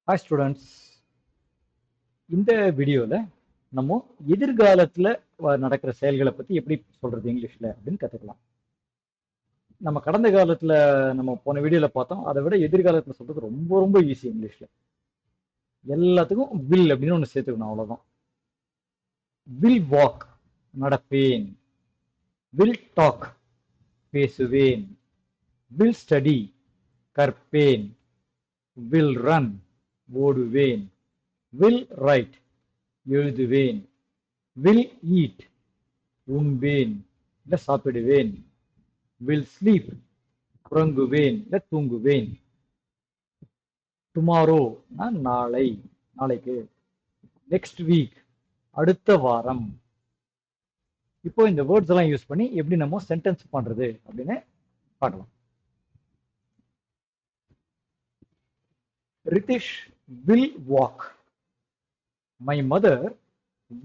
Hi students, இந்த வீடியோவில் நம்ம எதிர்காலத்தில் நடக்கிற செயல்களை பற்றி எப்படி சொல்கிறது இங்கிலீஷில் அப்படின்னு கற்றுக்கலாம். நம்ம கடந்த காலத்தில் நம்ம போன வீடியோவில் பார்த்தோம். அதை விட எதிர்காலத்தில் சொல்கிறது ரொம்ப ரொம்ப ஈஸி. இங்கிலீஷில் எல்லாத்துக்கும் வில் அப்படின்னு ஒன்று சேர்த்துக்கணும், அவ்வளோதான். வில் வாக், நடப்பேன். வில் டாக், பேசுவேன். வில் ஸ்டடி, கற்பேன். வில் ரன், ஓடுவேன். வில் ரைட், எழுதுவேன். வில் ஈட், உண்பேன் இல்லை சாப்பிடுவேன். வில் ஸ்லீப், உறங்குவேன் இல்லை தூங்குவேன். டுமாரோ, நாளை, நாளைக்கு. நெக்ஸ்ட் வீக், அடுத்த வாரம். இப்போ இந்த வேர்ட்ஸ் எல்லாம் யூஸ் பண்ணி எப்படி நம்ம சென்டென்ஸ் பண்றது அப்படின்னு பார்க்கலாம். Ritish will walk. My mother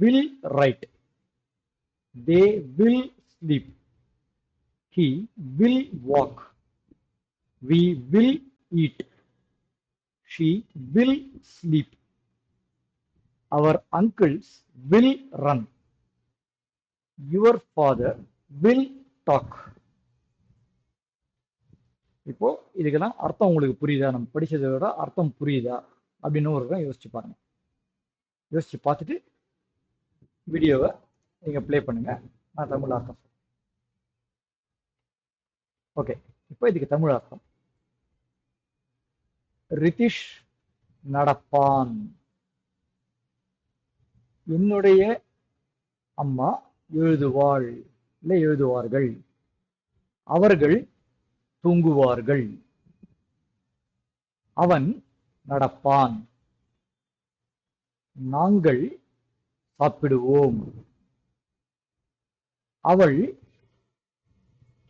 will write. They will sleep. He will walk. We will eat. She will sleep. Our uncles will run. Your father will talk. இப்போ இதுக்கெல்லாம் அர்த்தம் உங்களுக்கு புரியுதா? நம்ம படிச்சதை விட அர்த்தம் புரியுதா அப்படின்னு ஒரு யோசிச்சு பாருங்க. யோசிச்சு பார்த்துட்டு வீடியோவை நீங்கள் ப்ளே பண்ணுங்க. நான் தமிழ் அர்த்தம் சொல்றேன். ஓகே, இப்போ இதுக்கு தமிழ் அர்த்தம். ரிதிஷ் நடப்பான். என்னுடைய அம்மா எழுதுவாள் இல்லை எழுதுவார்கள். அவர்கள் தூங்குவார்கள். அவன் நடப்பான். நாங்கள் சாப்பிடுவோம். அவள்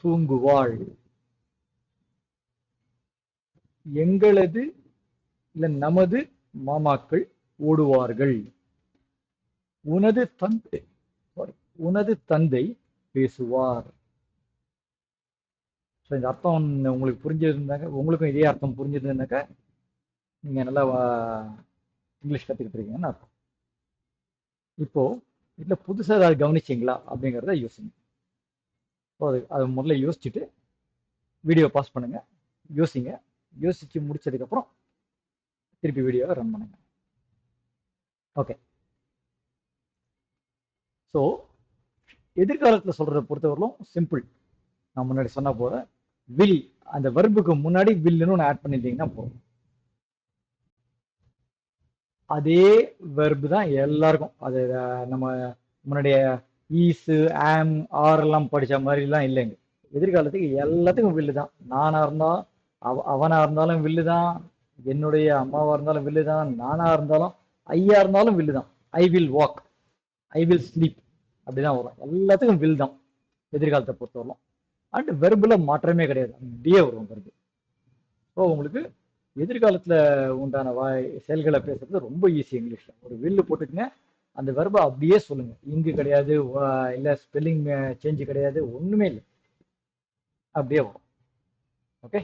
தூங்குவாள். எங்களது இல்ல நமது மாமாக்கள் ஓடுவார்கள். உனது தந்தை பேசுவார். இந்த அர்த்தம் உங்களுக்கு புரிஞ்சிருந்தாங்க, உங்களுக்கும் இதே அர்த்தம் புரிஞ்சிருந்தாக்க நீங்க நல்லா இங்கிலீஷ் கற்றுக்கிட்டு இருக்கீங்கன்னு அர்த்தம். இப்போ இதில் புதுசாக ஏதாவது கவனிச்சிங்களா அப்படிங்கிறத யோசிங்க. அது முதல்ல யோசிச்சுட்டு வீடியோ பாஸ் பண்ணுங்க, யோசிங்க. யோசிச்சு முடிச்சதுக்கப்புறம் திருப்பி வீடியோவை ரன் பண்ணுங்க. ஓகே, ஸோ எதிர்காலத்தில் சொல்றதை பொறுத்தவரையிலும் சிம்பிள். நான் முன்னாடி சொன்ன போல வில், அந்த வெர்புக்கு முன்னாடி வில்லுன்னு ஒன்று ஆட் பண்ணிட்டீங்கன்னா போதும். அதே வெர்பு தான் எல்லாருக்கும். அது நம்ம முன்னாடிய ஈஸு ஆம் ஆர் எல்லாம் படித்த மாதிரிலாம் இல்லைங்க. எதிர்காலத்துக்கு எல்லாத்துக்கும் வில்லு தான். நானாக இருந்தாலும் அவனாக இருந்தாலும் வில்லு தான். என்னுடைய அம்மாவாக இருந்தாலும் வில்லு தான். நானாக இருந்தாலும் ஐயா இருந்தாலும் வில்லு தான். I will walk, I will sleep, அப்படிதான் வரும். எல்லாத்துக்கும் வில் தான் எதிர்காலத்தை பொறுத்தவரைக்கும். அண்ட் வெர்புல மாற்றமே கிடையாது, அப்படியே வரும் வெர்பு. ஸோ உங்களுக்கு எதிர்காலத்தில் உண்டான செயல்களை பேசுறது ரொம்ப ஈஸி. இங்கிலீஷில் ஒரு வில்லு போட்டுக்குங்க, அந்த வெர்பை அப்படியே சொல்லுங்க. இங்கு கிடையாது, இல்லை ஸ்பெல்லிங் சேஞ்சு கிடையாது, ஒன்றுமே இல்லை, அப்படியே வரும். ஓகே,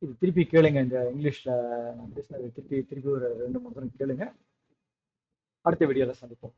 இது திருப்பி கேளுங்க. இந்த இங்கிலீஷில் நான் பேசினது திருப்பி ஒரு 2-3 தடவை கேளுங்க. அடுத்த வீடியோவில் சந்திப்போம்.